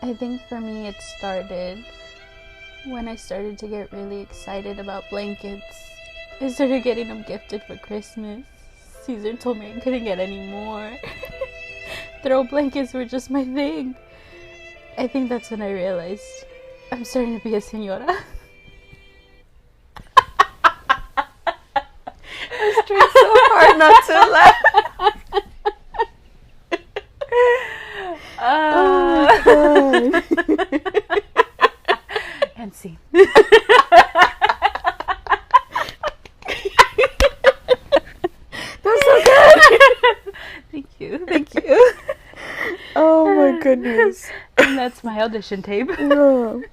I think for me it started when I started to get really excited about blankets. I started getting them gifted for Christmas. Caesar told me I couldn't get any more. Throw blankets were just my thing. I think that's when I realized I'm starting to be a senora. I was trying so hard not to laugh. Oh my god. And see. That's so good. Thank you. Oh my goodness. And that's my audition tape. No.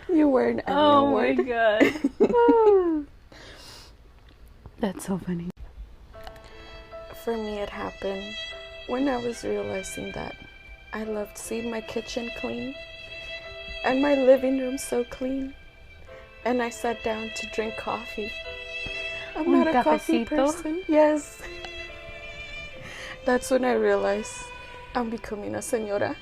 You were an Oh my god. That's so funny. For me, it happened when I was realizing that I loved seeing my kitchen clean and my living room so clean. And I sat down to drink coffee. I'm not a coffee person. Yes. That's when I realized I'm becoming a senora.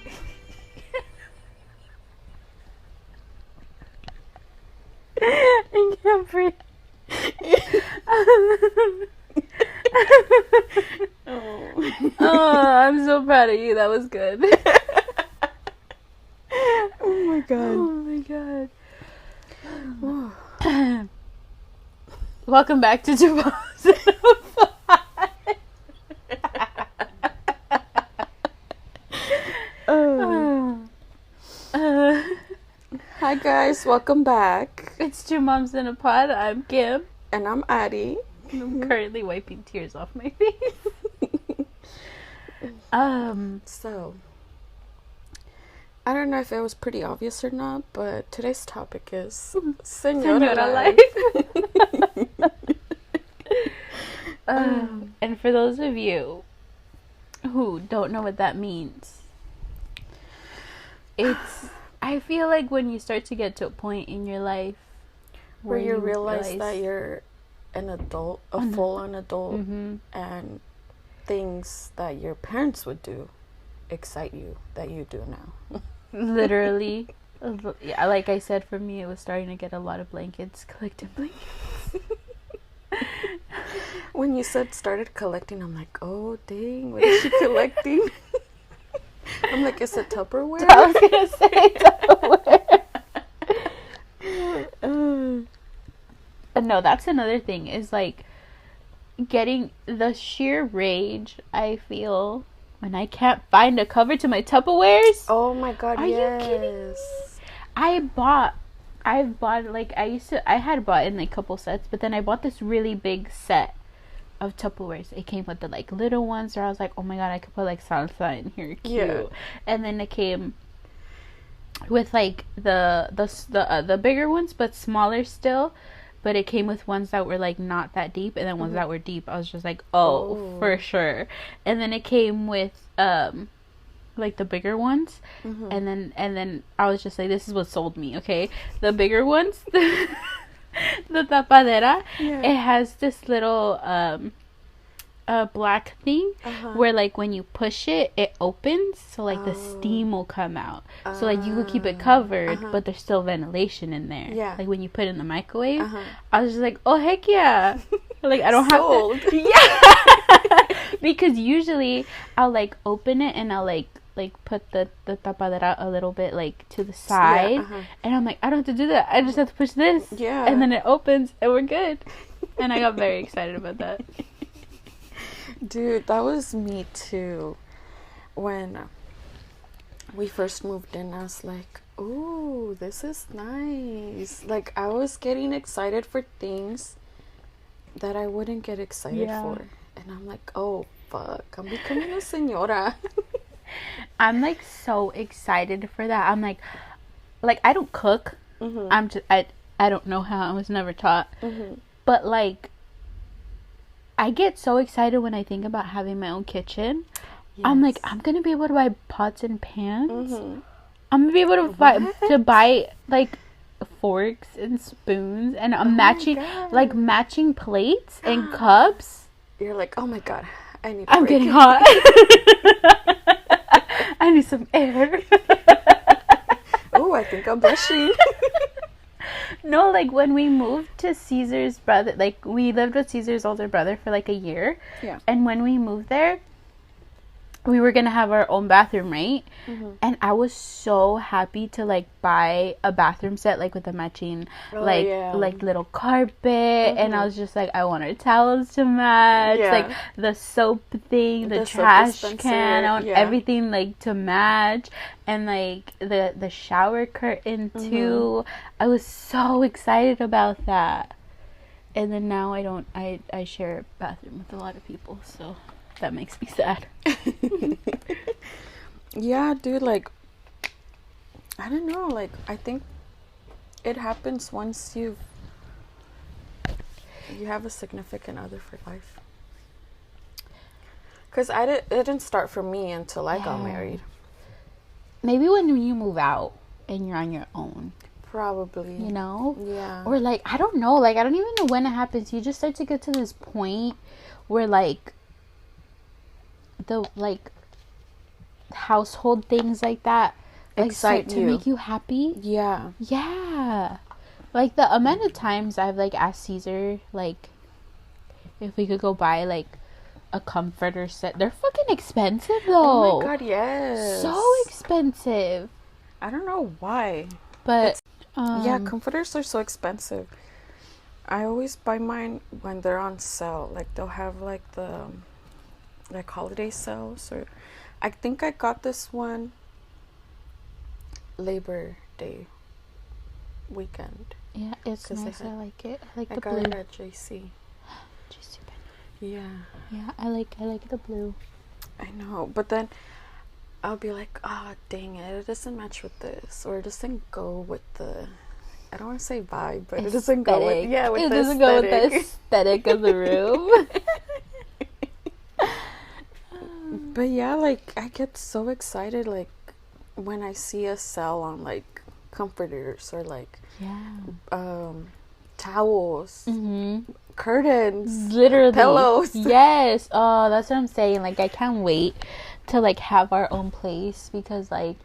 I can't breathe. Oh, I'm so proud of you. That was good. Oh my god. Oh my god. Welcome back to 2005. Hi guys, welcome back. It's Two Moms in a Pod. I'm Kim. And I'm Ari. I'm currently wiping tears off my face. So, I don't know if it was pretty obvious or not, but today's topic is Senora life. And for those of you who don't know what that means, I feel like when you start to get to a point in your life where you realize that you're an adult, a full-on adult, and things that your parents would do excite you that you do now. Literally. Yeah, like I said, for me, it was starting to get a lot of blankets, collecting blankets. When you said started collecting, I'm like, oh, dang, what is she collecting? I'm like, is it Tupperware? I was going to say Tupperware. No, that's another thing, is like getting the sheer rage I feel when I can't find a cover to my Tupperwares. Oh my god, yes. Are you kidding me? I've bought like I had bought in like a couple sets, but then I bought this really big set of Tupperwares. It came with the like little ones where I was like, oh my god, I could put like salsa in here, cute. Yeah. And then it came with like the bigger ones but smaller still, but it came with ones that were like not that deep, and then ones that were deep. I was just like, oh, for sure. And then it came with like the bigger ones, and then I was just like, this is what sold me. Okay, the bigger ones, the tapadera, it has this little black thing where like when you push it, it opens, so like the steam will come out, so like you could keep it covered, but there's still ventilation in there. Yeah, like when you put it in the microwave. I was just like, oh heck yeah. Like I don't have to. Yeah. Because usually I'll like open it and I'll like put the tapadera a little bit like to the side, and I'm like, I don't have to do that, I just have to push this, and then it opens and we're good. And I got very excited about that. Dude, that was me too. When we first moved in, I was like, ooh, this is nice. Like, I was getting excited for things that I wouldn't get excited for. And I'm like, oh, fuck, I'm becoming a senora. I'm, like, so excited for that. I'm, like, I don't cook. I'm just, I don't know how. I was never taught. But, like, I get so excited when I think about having my own kitchen. Yes. I'm like, I'm going to be able to buy pots and pans. I'm going to be able to buy, like, forks and spoons and matching plates and cups. You're like, oh my god, I'm getting hot. I need some air. Oh, I think I'm blushing. No, like when we moved to Caesar's brother, like we lived with Caesar's older brother for like a year. Yeah. And when we moved there, we were gonna have our own bathroom, right? Mm-hmm. And I was so happy to like buy a bathroom set, like with a matching like little carpet. And I was just like, I want our towels to match, like the soap thing, the trash can, I want everything like to match, and like the shower curtain too. I was so excited about that. And then now I share a bathroom with a lot of people, so that makes me sad. Yeah, dude, like, I don't know, like, I think it happens once you have a significant other for life. Because it didn't start for me until I got married. Maybe when you move out and you're on your own. Probably. You know? Yeah. Or, like, I don't know. Like, I don't even know when it happens. You just start to get to this point where, like, the, like, household things like that, like, start to make you happy. Yeah. Yeah. Like, the amount of times I've, like, asked Caesar, like, if we could go buy, like, a comforter set. They're fucking expensive, though. Oh, my God, yes. So expensive. I don't know why. But, yeah, comforters are so expensive. I always buy mine when they're on sale. Like, they'll have, like, the, like, holiday sales. Or I think I got this one Labor Day weekend. Yeah, it's nice. I like it. I like the blue. I got it at JC. Yeah. Yeah, I like the blue. I know, but then I'll be like, oh, dang it doesn't match with this, or it doesn't go with the, I don't want to say vibe, but it doesn't go with, it doesn't go with the aesthetic of the room. But yeah, like, I get so excited, like, when I see a sale on, like, comforters or, like, towels, curtains, literally pillows. Yes. Oh, that's what I'm saying. Like, I can't wait to, like, have our own place, because, like,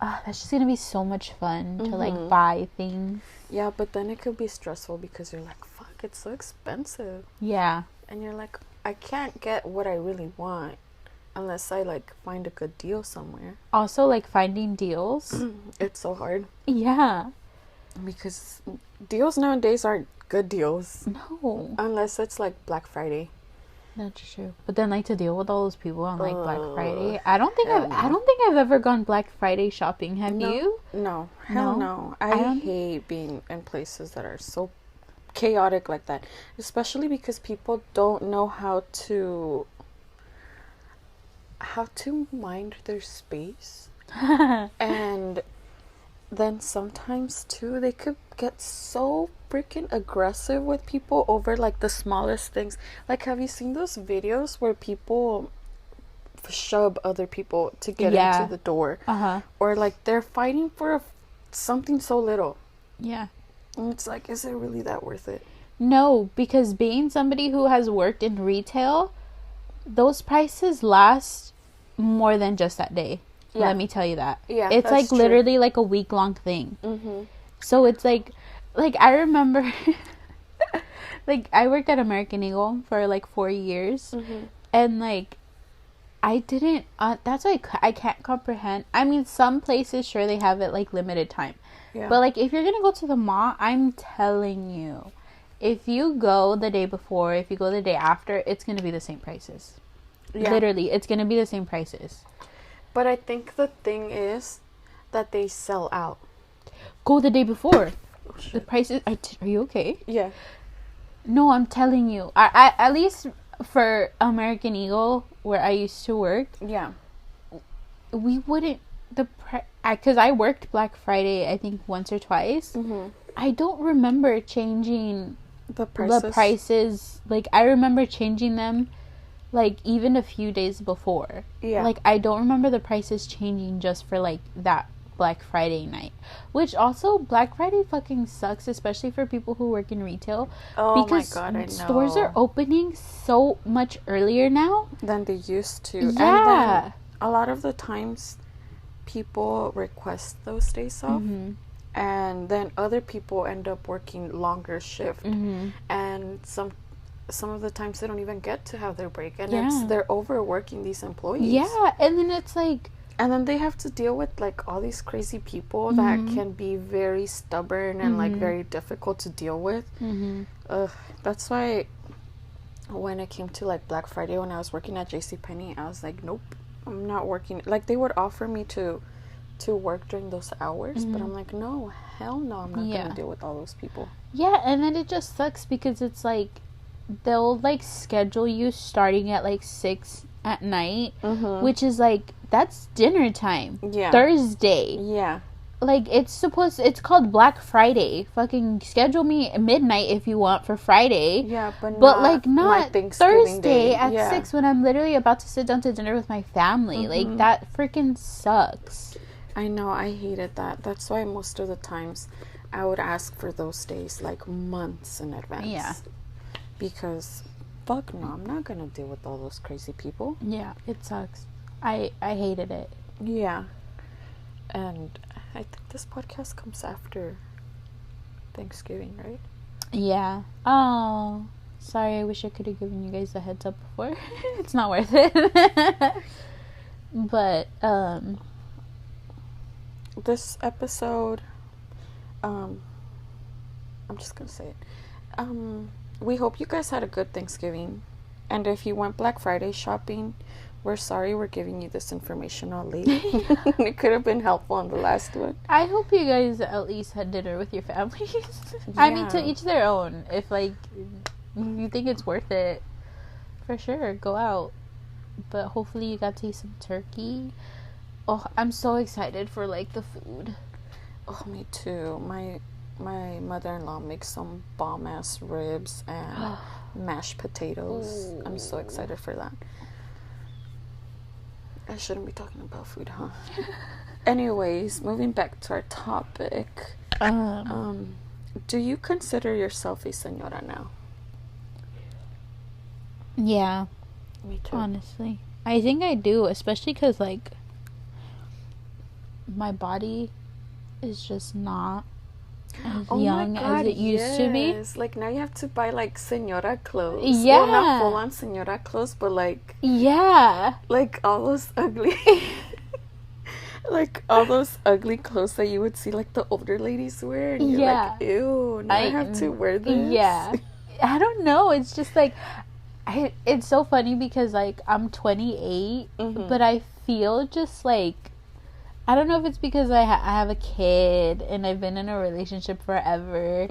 that's just gonna be so much fun to, like, buy things. Yeah, but then it could be stressful because you're like, fuck, it's so expensive. Yeah. And you're like, I can't get what I really want unless I, like, find a good deal somewhere. Also, like, finding deals. It's so hard. Yeah. Because deals nowadays aren't good deals. No. Unless it's, like, Black Friday. That's true. But then, like, to deal with all those people on, like, Black Friday. I don't think I've ever gone Black Friday shopping. Have you? No. Hell no. I hate being in places that are so chaotic like that. Especially because people don't know how to mind their space. And then sometimes too, they could get so freaking aggressive with people over, like, the smallest things. Like, have you seen those videos where people shove other people to get into the door? Or, like, they're fighting for something so little. Yeah. And it's like, is it really that worth it? No, because being somebody who has worked in retail, those prices last more than just that day. Yeah. Let me tell you that. Yeah, it's like true. Literally like a week-long thing. So it's like I remember, like, I worked at American Eagle for like 4 years, and like I didn't. That's why I can't comprehend. I mean, some places sure they have it like limited time, but like if you're gonna go to the mall, I'm telling you, if you go the day before, if you go the day after, it's gonna be the same prices. Yeah. Literally, it's gonna be the same prices. But I think the thing is that they sell out. Go the day before. Oh, the prices are you okay? Yeah. No, I'm telling you. I at least for American Eagle, where I used to work. Yeah. We wouldn't because I worked Black Friday, I think, once or twice. I don't remember changing the prices. Like, I remember changing them, like, even a few days before. Yeah. Like, I don't remember the prices changing just for, like, that Black Friday night. Which also, Black Friday fucking sucks, especially for people who work in retail. Oh my God, I know. Stores are opening so much earlier now than they used to. Yeah. And then a lot of the times people request those days off, and then other people end up working longer shift, and some of the times they don't even get to have their break, and they're overworking these employees. Yeah, and then it's like, and then they have to deal with like all these crazy people that can be very stubborn and like very difficult to deal with. That's why when it came to like Black Friday, when I was working at JCPenney, I was like, nope, I'm not working. Like, they would offer me to work during those hours, but I'm like, no, hell no, I'm not gonna deal with all those people. Yeah, and then it just sucks because it's like they'll like schedule you starting at like 6 at night, which is like, that's dinner time. Yeah. Thursday. Yeah. Like, it's called Black Friday. Fucking schedule me at midnight if you want for Friday. Yeah, but not Thursday day. at 6 when I'm literally about to sit down to dinner with my family. Like, that freaking sucks. I know, I hated that. That's why most of the times I would ask for those days like months in advance. Yeah. Because fuck no, I'm not gonna deal with all those crazy people. Yeah, it sucks. I hated it. Yeah. And I think this podcast comes after Thanksgiving, right? Yeah. Oh, sorry. I wish I could have given you guys a heads up before. It's not worth it. But this episode, I'm just gonna say it. We hope you guys had a good Thanksgiving, and if you went Black Friday shopping, we're sorry we're giving you this information all late. It could have been helpful on the last one. I hope you guys at least had dinner with your families. I mean, to each their own. If like you think it's worth it, for sure, go out. But hopefully you got to eat some turkey. Oh, I'm so excited for like the food. Oh, me too. My mother-in-law makes some bomb-ass ribs and mashed potatoes. Ooh. I'm so excited for that. I shouldn't be talking about food, huh? Anyways, moving back to our topic. Do you consider yourself a senora now? Yeah. Me too. Honestly. I think I do, especially because, like, my body is just not as young as it used to be. Like, now you have to buy like senora clothes. Yeah. Well, not full on senora clothes, but like, yeah, like all those ugly like all those ugly clothes that you would see like the older ladies wear, and you're like, ew, now I have to wear this. Yeah. I don't know, it's just like it's so funny because like I'm 28, but I feel just like, I don't know if it's because I have a kid and I've been in a relationship forever,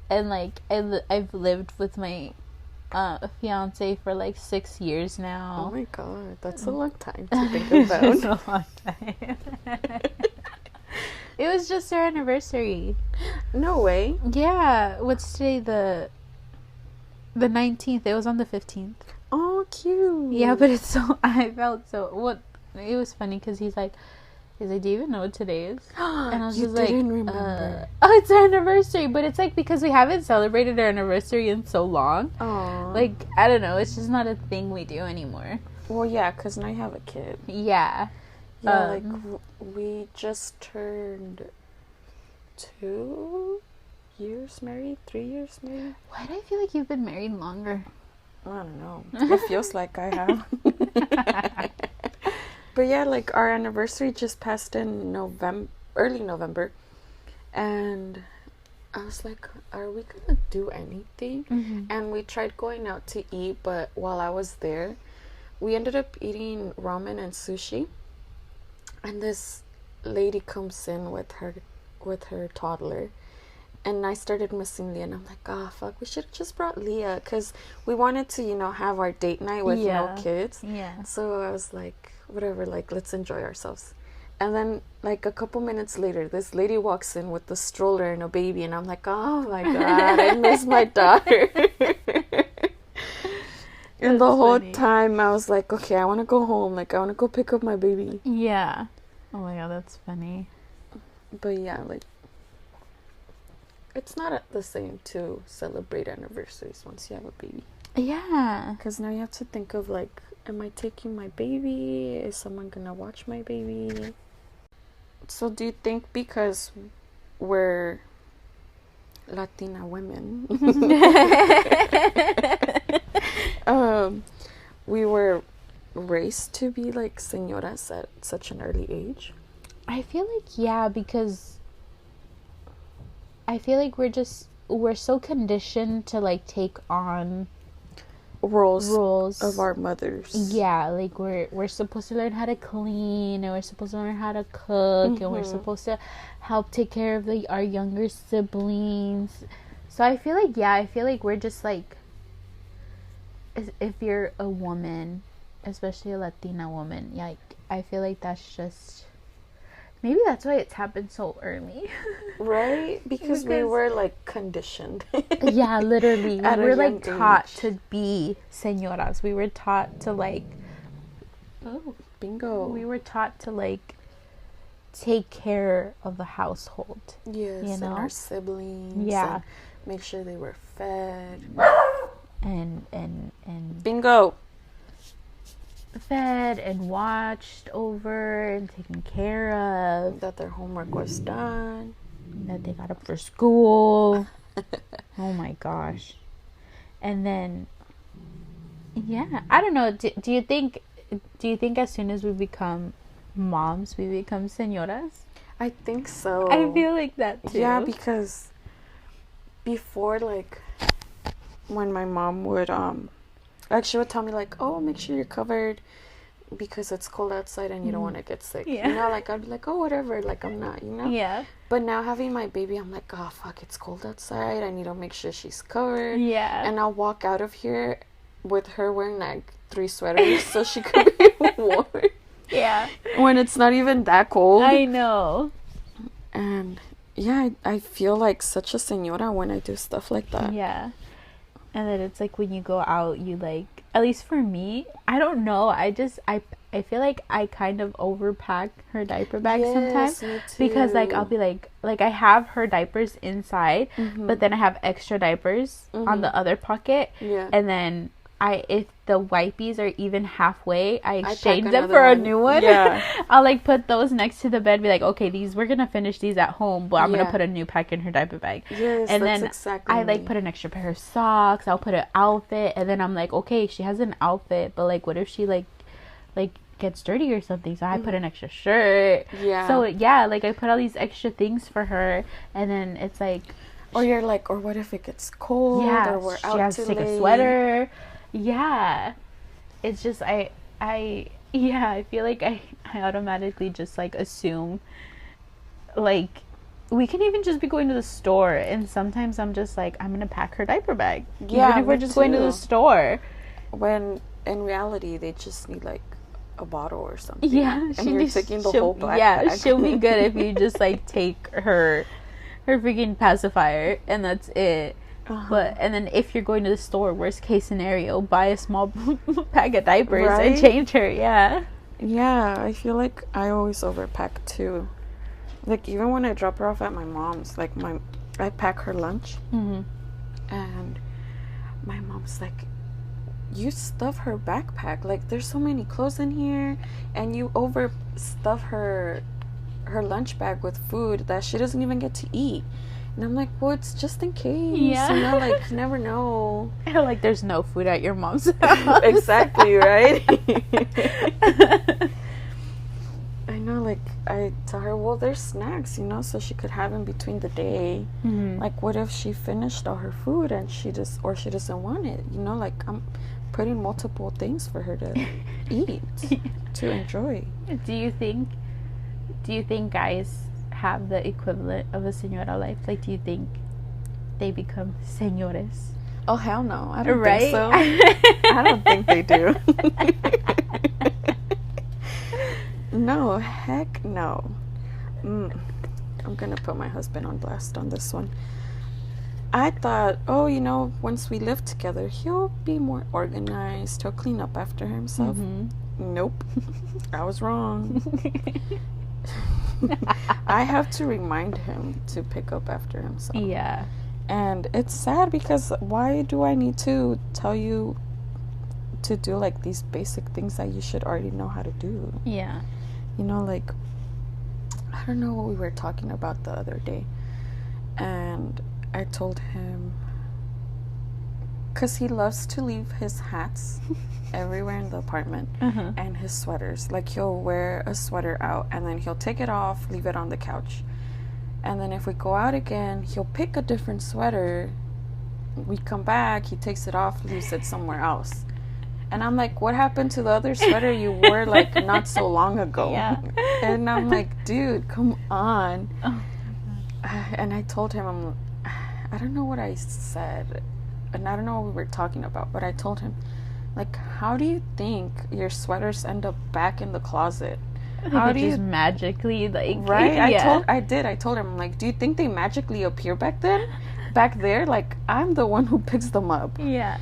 and like I've lived with my fiance for like 6 years now. Oh my god, that's a long time to think about. It's a long time. It was just our anniversary. No way. Yeah, what's today, the 19th? It was on the 15th. Oh, cute. Yeah, but it's so, I felt so, what, it was funny because he's like, do you even know what today is? And I was just like, remember. Oh, it's our anniversary. But it's like, because we haven't celebrated our anniversary in so long. Aww. Like, I don't know. It's just not a thing we do anymore. Well, yeah, because now you have a kid. Yeah. Yeah, like, we just turned 2 years married, 3 years married. Why do I feel like you've been married longer? I don't know. It feels like I have. But yeah, like, our anniversary just passed in early November, and I was like, are we gonna do anything? And we tried going out to eat, but while I was there, we ended up eating ramen and sushi, and this lady comes in with her toddler, and I started missing Leah, and I'm like, oh fuck, we should have just brought Leah, because we wanted to, have our date night with no kids. Yeah. So I was like, whatever, like, let's enjoy ourselves. And then, like, a couple minutes later, this lady walks in with the stroller and a baby, and I'm like, oh my god, I miss my daughter. And the whole time I was like, okay, I want to go home, like, I want to go pick up my baby. Yeah. Oh my god, that's funny. But yeah, like, it's not the same to celebrate anniversaries once you have a baby. Yeah. Because now you have to think of, like, am I taking my baby? Is someone gonna watch my baby? So do you think because we're Latina women, we were raised to be like senoras at such an early age? I feel like, yeah, because I feel like we're so conditioned to like take on roles of our mothers. Yeah, like we're supposed to learn how to clean, and we're supposed to learn how to cook, and we're supposed to help take care of our younger siblings. So I feel like we're just like, if you're a woman, especially a Latina woman, like I feel like that's just, maybe that's why it's happened so early. Right? Because we were like conditioned. Yeah, literally. At We were a young like taught age. to be senoras. We were taught to like, Oh, bingo. we were taught to like take care of the household. Yes, you and know? our siblings. Yeah. And make sure they were fed. And Bingo. fed and watched over and taken care of. That their homework was done. That they got up for school. Oh my gosh. And then, yeah, I don't know. Do you think as soon as we become moms, we become senoras? I think so. I feel like that too. Yeah, because before, like, when my mom would like, she would tell me like, oh, make sure you're covered because it's cold outside and you don't want to get sick. Yeah. You know, like I'd be like, oh, whatever, like I'm not, you know. Yeah. But now having my baby, I'm like, oh fuck, it's cold outside. I need to make sure she's covered. Yeah. And I'll walk out of here with her wearing like 3 sweaters so she could be warm. Yeah. When it's not even that cold. I know. And yeah, I feel like such a senora when I do stuff like that. Yeah. And then it's like when you go out, you like, at least for me, I don't know, I feel like I kind of overpack her diaper bag sometimes. Me too. Because like I'll be like I have her diapers inside, but then I have extra diapers on the other pocket. Yeah. And then if the wipies are even halfway, I exchange pack them for a another new one. Yeah. I'll like put those next to the bed, be like, okay, we're gonna finish these at home, but I'm gonna put a new pack in her diaper bag. Yes, And that's then exactly I like me. put an extra pair of socks, I'll put an outfit, and then I'm like, okay, she has an outfit, but like what if she like gets dirty or something? So I put an extra shirt. Yeah. So yeah, like I put all these extra things for her, and then it's like, Or you're like, or what if it gets cold? yeah, Or we're she out has too to take late. a sweater. Yeah, it's just I feel like I automatically just like assume, like, we can even just be going to the store, and sometimes I'm just like, I'm gonna pack her diaper bag, Yeah, even if we're me just going to the too. store. When in reality they just need like a bottle or something. Yeah, and you're taking the whole black yeah, bag. she'll be good if you just like take her freaking pacifier and that's it. But and then if you're going to the store, worst case scenario, buy a small pack of diapers and Right? change her. Yeah. Yeah, I feel like I always overpack too. Like even when I drop her off at my mom's, like I pack her lunch, and my mom's like, you stuff her backpack, like there's so many clothes in here, and you overstuff her lunch bag with food that she doesn't even get to eat. And I'm like, well, it's just in case. Yeah. You know, like you never know. Like there's no food at your mom's house. Exactly, right? I know, like I tell her, well, there's snacks, you know, so she could have in between the day. Like, what if she finished all her food and she doesn't want it? You know, like I'm putting multiple things for her to eat, to enjoy. Do you think guys have the equivalent of a senora life? Like, do you think they become senores? Oh hell no, I don't Right? think so. I don't think they do. No, heck no. I'm gonna put my husband on blast on this one. I thought, oh, you know, once we live together, he'll be more organized. He'll clean up after himself. Nope. I was wrong. I have to remind him to pick up after himself. Yeah. And it's sad because why do I need to tell you to do like these basic things that you should already know how to do? Yeah. You know, like, I don't know what we were talking about the other day. And I told him, because he loves to leave his hats everywhere in the apartment and his sweaters. Like, he'll wear a sweater out and then he'll take it off, leave it on the couch. And then if we go out again, he'll pick a different sweater. We come back, he takes it off, leaves it somewhere else. And I'm like, what happened to the other sweater you wore, like, not so long ago? Yeah. And I'm like, dude, come on. Oh. And I told him, I don't know what I said. And I don't know what we were talking about. But I told him, like, how do you think your sweaters end up back in the closet? How do you just magically, like, right? Yeah. I told him, like, do you think they magically appear back there? Like, I'm the one who picks them up. Yeah.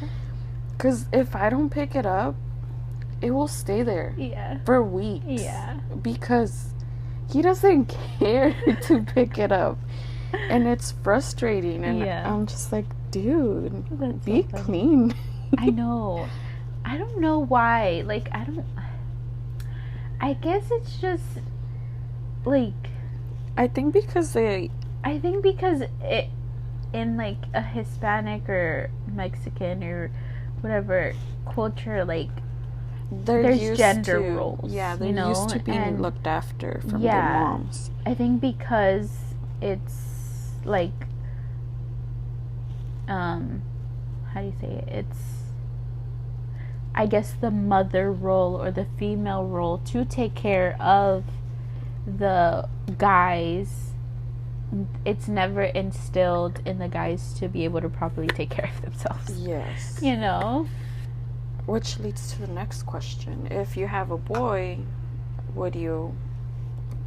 Because if I don't pick it up, it will stay there. Yeah. For weeks. Yeah. Because he doesn't care to pick it up. And it's frustrating. And I'm just like, dude, that's be so clean. I know. I don't know why. Like, I guess it's just, like, I think because it, in, like, a Hispanic or Mexican or whatever culture, like, there's gender roles. Yeah, they're used to being looked after from their moms. I think because it's, like, how do you say it? It's, I guess, the mother role or the female role to take care of the guys. It's never instilled in the guys to be able to properly take care of themselves. Yes. You know? Which leads to the next question. If you have a boy, what do you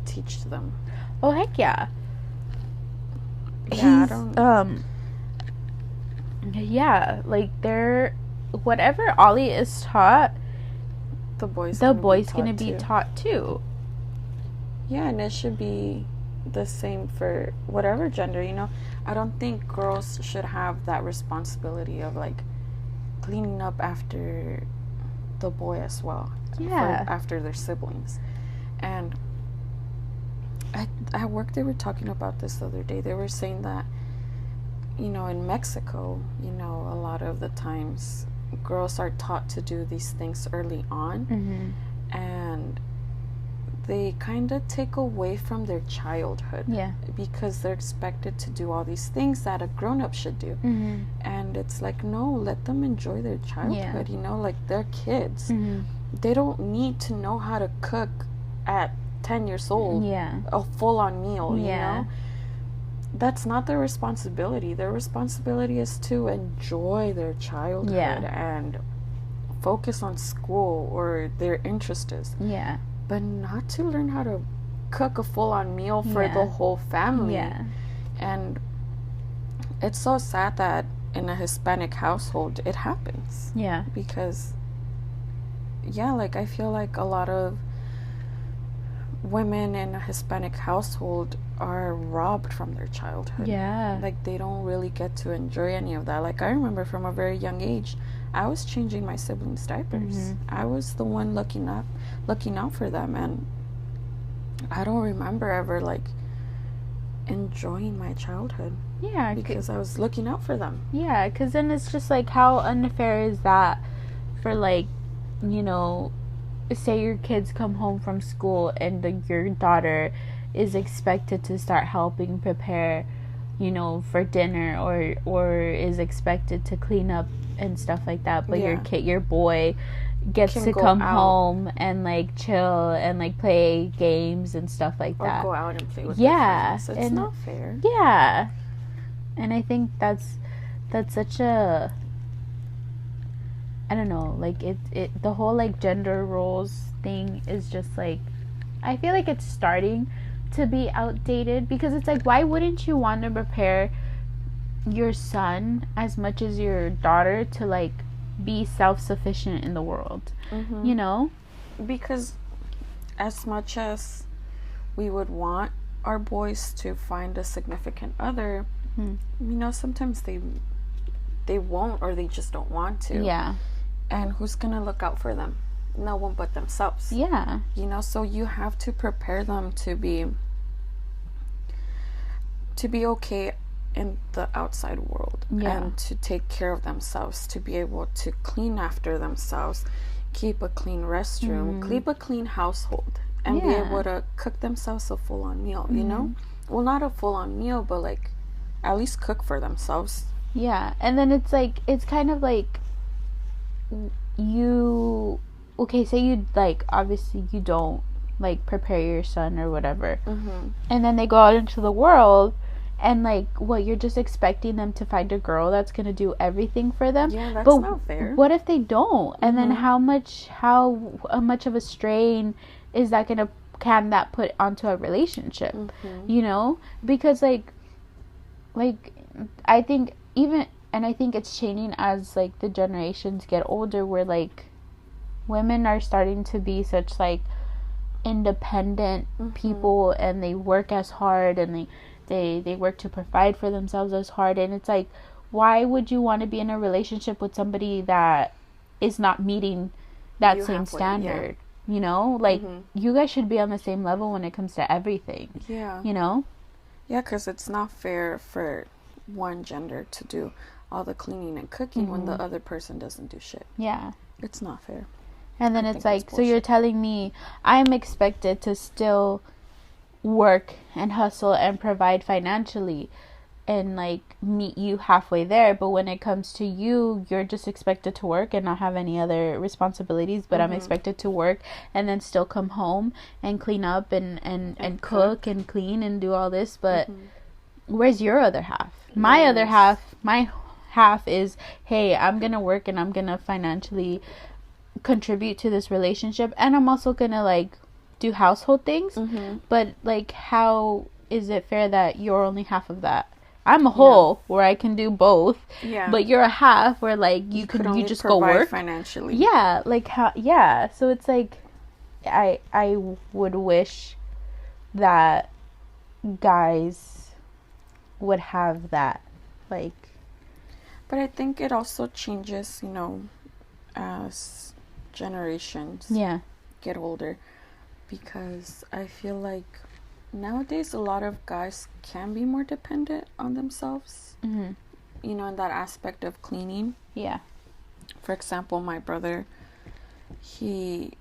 teach them? Oh, heck yeah. Yeah, I don't... yeah, like, whatever Ollie is taught, the boy's gonna be taught too. Yeah, and it should be the same for whatever gender, you know. I don't think girls should have that responsibility of, like, cleaning up after the boy as well. Yeah. After their siblings. And at work they were talking about this the other day. They were saying that, you know, in Mexico, you know, a lot of the times girls are taught to do these things early on, and they kind of take away from their childhood. Yeah. Because they're expected to do all these things that a grown-up should do. And it's like, no, let them enjoy their childhood. You know, like, they're kids. They don't need to know how to cook at 10 years old. A full-on meal, you know. That's not their responsibility. Their responsibility is to enjoy their childhood and focus on school or their interests. But not to learn how to cook a full-on meal for the whole family. And it's so sad that in a Hispanic household it happens. Because, like, I feel like a lot of women in a Hispanic household are robbed from their childhood. Like, they don't really get to enjoy any of that. Like, I remember from a very young age, I was changing my siblings' diapers. I was the one looking out for them, and I don't remember ever, like, enjoying my childhood. Because I was looking out for them. Because then it's just, like, how unfair is that for, like, you know, say your kids come home from school and your daughter is expected to start helping prepare, you know, for dinner, or is expected to clean up and stuff like that, but your boy gets to come home and, like, chill and, like, play games and stuff like that, or go out and play with their friends. It's not fair. And I think that's such a, I don't know, like, it the whole, like, gender roles thing is just, like, I feel like it's starting to be outdated, because it's like, why wouldn't you want to prepare your son as much as your daughter to, like, be self-sufficient in the world? You know? Because as much as we would want our boys to find a significant other, you know, sometimes they won't, or they just don't want to. And who's gonna look out for them? No one but themselves. You know, so you have to prepare them to be to be okay in the outside world, Yeah. and to take care of themselves, to be able to clean after themselves, keep a clean restroom, keep a clean household, and be able to cook themselves a full-on meal, you know? Well, not a full-on meal, but like at least cook for themselves. Yeah. And then it's like, it's kind of like you, okay, say you, like, obviously you don't, like, prepare your son or whatever. And then they go out into the world, and like, what, you're just expecting them to find a girl that's gonna do everything for them? Yeah, that's but not fair. What if they don't? And then how much of a strain is that gonna, can that put onto a relationship? You know? Because like I think even, and I think it's changing as like the generations get older, where like women are starting to be such like independent people, and they work as hard, and they work to provide for themselves as hard. And it's like, why would you want to be in a relationship with somebody that is not meeting that You same halfway, standard? You know, like, you guys should be on the same level when it comes to everything. Yeah. You know? Yeah, because it's not fair for one gender to do all the cleaning and cooking when the other person doesn't do shit. Yeah. It's not fair. And then it's like, so you're telling me I'm expected to still work and hustle and provide financially and like meet you halfway there, but when it comes to you, you're just expected to work and not have any other responsibilities, but I'm expected to work and then still come home and clean up and cook and clean and do all this. But where's your other half? My other half, my half is, hey, I'm gonna work and I'm gonna financially contribute to this relationship, and I'm also gonna like do household things. But like, how is it fair that you're only half of that? I'm a whole where I can do both, but you're a half where like you just go work financially. Yeah, like how? Yeah, so it's like I would wish that guys would have that, like. But I think it also changes, you know, as generations get older, because I feel like nowadays a lot of guys can be more dependent on themselves, you know, in that aspect of cleaning. For example, my brother, he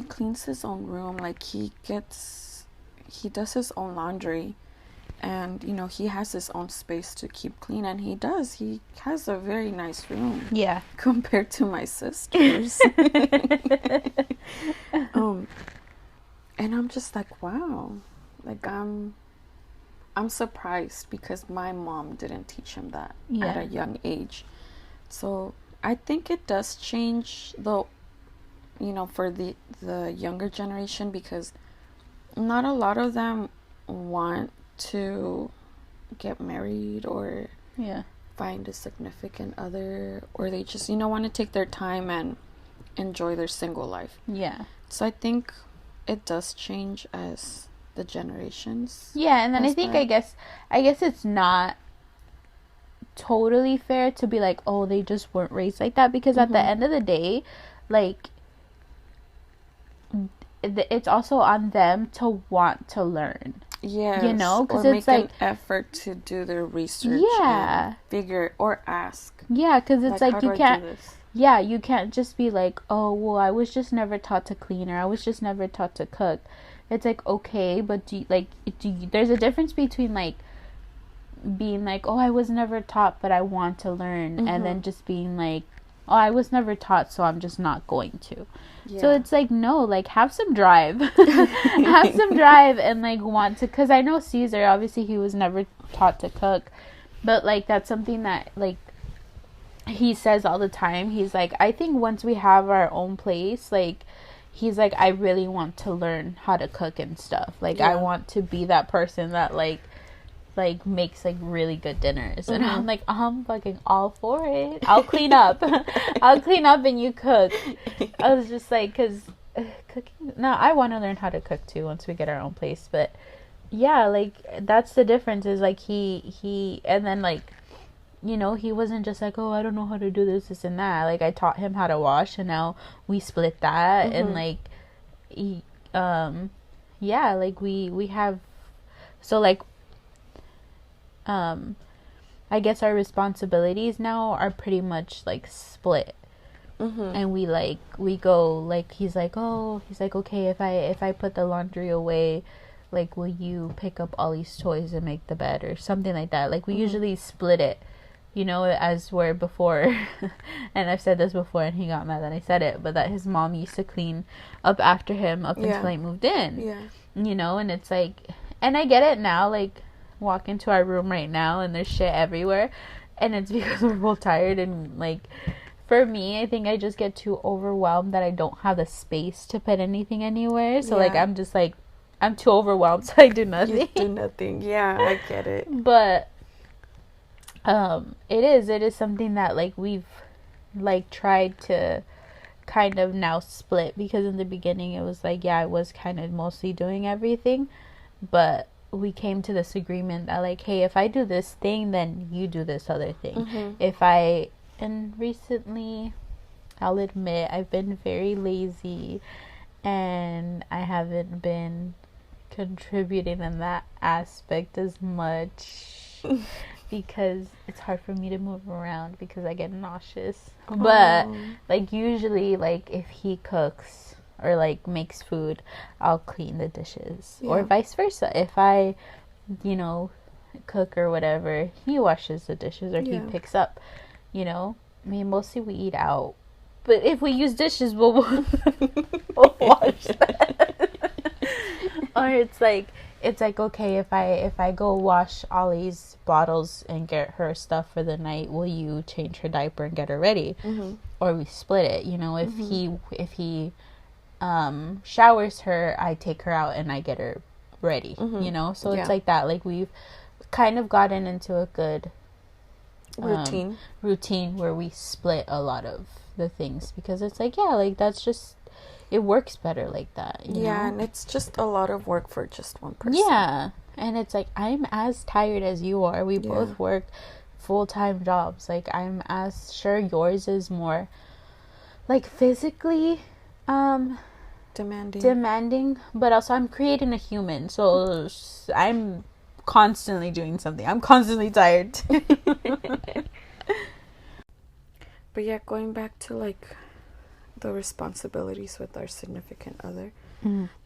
cleans his own room, like he does his own laundry, and you know, he has his own space to keep clean, and he has a very nice room compared to my sisters. And I'm just like, wow, like I'm surprised, because my mom didn't teach him that at a young age. So I think it does change, though, you know, for the younger generation, because not a lot of them want to get married or find a significant other, or they just, you know, want to take their time and enjoy their single life. So I think it does change as the generations. And then I think I guess it's not totally fair to be like, oh, they just weren't raised like that, because at the end of the day, like, it's also on them to want to learn. You know, because it's like an effort to do their research, and figure or ask. Because it's like you can't. You can't just be like, oh, well, I was just never taught to clean, or I was just never taught to cook. It's like, okay, but there's a difference between like being like, oh, I was never taught, but I want to learn, and then just being like, oh, I was never taught, so I'm just not going to. So it's like, no, like, have some drive. Have some drive and like want to, because I know Caesar, obviously he was never taught to cook, but like that's something that like he says all the time. He's like, I think once we have our own place, like, he's like, I really want to learn how to cook and stuff. Like, I want to be that person that like makes like really good dinners. And I'm like, I'm fucking all for it. I'll clean up. I'll clean up and you cook. I was just like, because cooking, no, I want to learn how to cook too once we get our own place. But yeah, like, that's the difference, is like he and then like, you know, he wasn't just like, oh, I don't know how to do this and that. Like, I taught him how to wash, and now we split that. And like like we have, so like I guess our responsibilities now are pretty much like split. And we go, like, he's like, okay, if I put the laundry away, like, will you pick up Ollie's toys and make the bed or something like that. Like, we usually split it, you know, as where before and I've said this before and he got mad that I said it, but that his mom used to clean up after him until I moved in. You know, and it's like, and I get it now, like, walk into our room right now and there's shit everywhere, and it's because we're both tired. And like, for me, I think I just get too overwhelmed that I don't have the space to put anything anywhere. So like, I'm just like, I'm too overwhelmed, so I do nothing. You do nothing. Yeah, I get it. But it is something that like we've like tried to kind of now split, because in the beginning it was like, I was kind of mostly doing everything, but we came to this agreement that like, hey, if I do this thing, then you do this other thing. And recently, I'll admit, I've been very lazy and I haven't been contributing in that aspect as much because it's hard for me to move around because I get nauseous. But like, usually, like, if he cooks or like makes food, I'll clean the dishes, or vice versa. If I, you know, cook or whatever, he washes the dishes or he picks up, you know. I mean, mostly we eat out, but if we use dishes, we'll wash that. Or it's like okay, if I go wash Ollie's bottles and get her stuff for the night, will you change her diaper and get her ready? Or we split it, you know. If he showers her, I take her out and I get her ready, you know. So it's like that. Like, we've kind of gotten into a good routine where we split a lot of the things, because it's like, like, that's just, it works better like that, you know? And it's just a lot of work for just one person. And it's like, I'm as tired as you are. We both work full-time jobs. Like, I'm as sure yours is more like physically demanding, but also I'm creating a human, so I'm constantly doing something. I'm constantly tired. But yeah, going back to like the responsibilities with our significant other,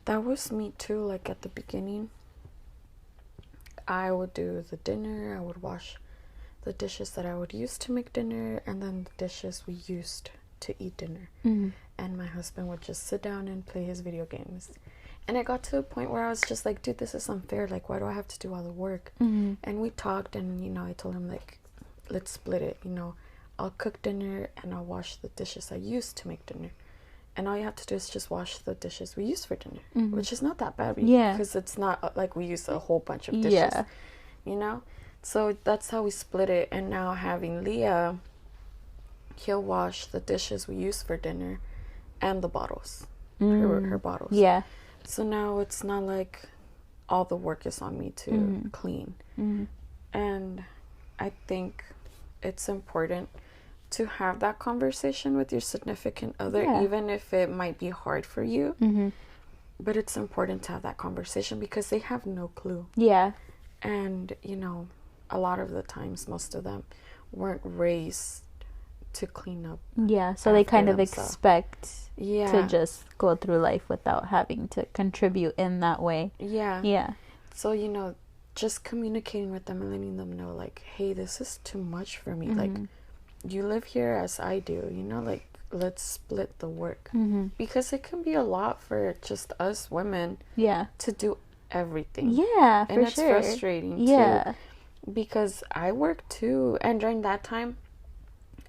that was me too. Like, at the beginning, I would do the dinner, I would wash the dishes that I would use to make dinner, and then the dishes we used to eat dinner. And my husband would just sit down and play his video games. And I got to a point where I was just like, dude, this is unfair. Like, why do I have to do all the work? And we talked, and, you know, I told him, like, let's split it. You know, I'll cook dinner and I'll wash the dishes I used to make dinner. And all you have to do is just wash the dishes we use for dinner, which is not that bad. Because it's not like we use a whole bunch of dishes, you know? So that's how we split it. And now having Leah, he'll wash the dishes we use for dinner and the bottles, her bottles. So now it's not like all the work is on me to clean. And I think it's important to have that conversation with your significant other, even if it might be hard for you. But it's important to have that conversation because they have no clue. And, you know, a lot of the times, most of them weren't raised to clean up. So they kind of expect to just go through life without having to contribute in that way. So, you know, just communicating with them and letting them know, like, hey, this is too much for me. Like, you live here as I do, you know, like, let's split the work. Because it can be a lot for just us women to do everything. And it's frustrating too. Because I work too. And during that time,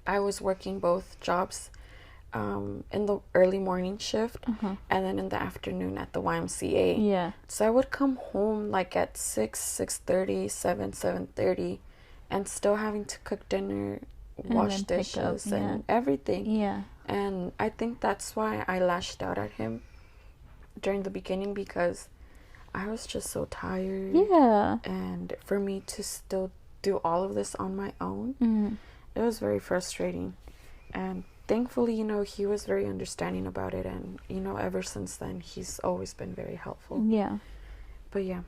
I was working both jobs, in the early morning shift and then in the afternoon at the YMCA. So I would come home like at 6:30, 7:30, and still having to cook dinner, wash dishes, and everything. And I think that's why I lashed out at him during the beginning, because I was just so tired. And for me to still do all of this on my own, it was very frustrating. And thankfully, you know, he was very understanding about it. And, you know, ever since then, he's always been very helpful. But yeah.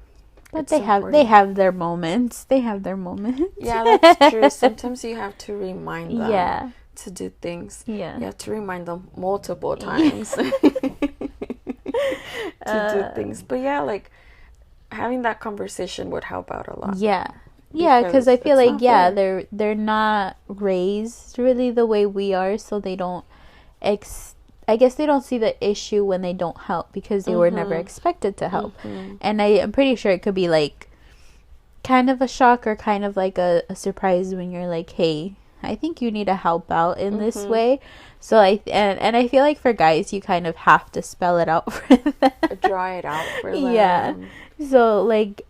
But they have their moments. They have their moments. Yeah, that's true. Sometimes you have to remind them to do things. Yeah. You have to remind them multiple times to do things. But yeah, like having that conversation would help out a lot. Yeah. Yeah, because I feel like they're not raised really the way we are, so they don't I guess they don't see the issue when they don't help because they were never expected to help. And I'm pretty sure it could be like kind of a shock or kind of like a surprise when you're like, hey, I think you need to help out in this way. So I feel like for guys you kind of have to spell it out for them. Draw it out for them. Yeah. So like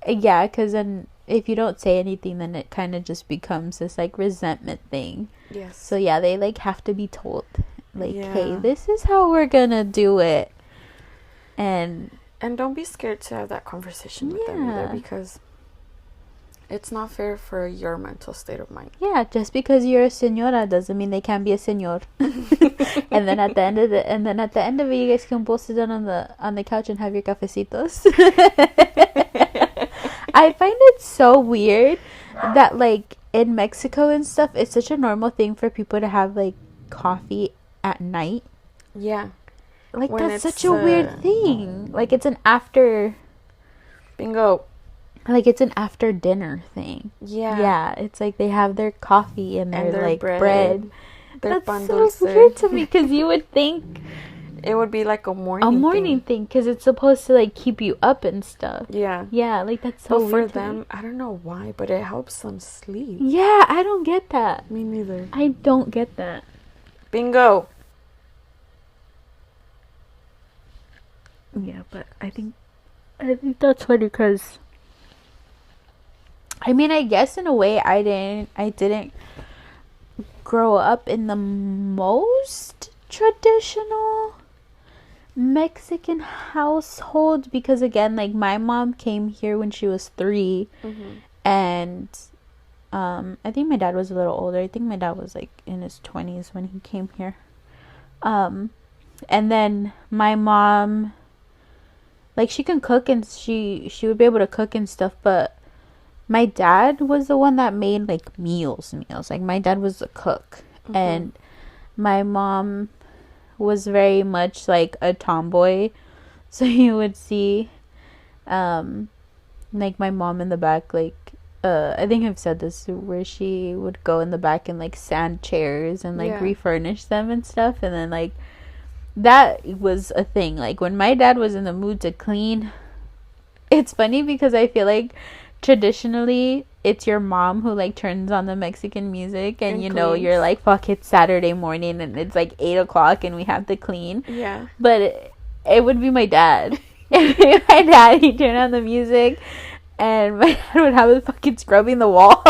because then if you don't say anything, then it kind of just becomes this like resentment thing. Yes. So yeah, they like have to be told like, hey, this is how we're gonna do it. And don't be scared to have that conversation with them either, because it's not fair for your mental state of mind. Yeah, just because you're a senora doesn't mean they can't be a señor. and then at the end of it, you guys can both sit down on the couch and have your cafecitos. I find it so weird that like in Mexico and stuff, it's such a normal thing for people to have like coffee at night. Yeah. Like when that's such a weird thing. Like it's an after bingo. Like it's an after dinner thing. Yeah. Yeah. It's like they have their coffee and their like bread. Their that's so weird to me because you would think it would be like a morning thing because it's supposed to like keep you up and stuff. Yeah. Yeah, like that's so weird. But for them, I don't know why, but it helps them sleep. Yeah, I don't get that. Me neither. I don't get that. Bingo. Yeah, but I think that's funny because I mean, I guess in a way I didn't grow up in the most traditional Mexican household because again, like my mom came here when she was 3 and I think my dad was a little older. I think my dad was like in his 20s when he came here. And then my mom, like she can cook and she would be able to cook and stuff, but my dad was the one that made like meals. Like my dad was a cook and my mom was very much like a tomboy. So you would see like my mom in the back, like I think I've said this, where she would go in the back and like sand chairs and like refurnish them and stuff. And then like that was a thing. Like when my dad was in the mood to clean, it's funny because I feel like traditionally it's your mom who like turns on the Mexican music and you know you're like, fuck, it's Saturday morning and it's like 8:00 and we have to clean. Yeah. But it would be my dad. My dad, he'd turn on the music and my dad would have us fucking scrubbing the walls.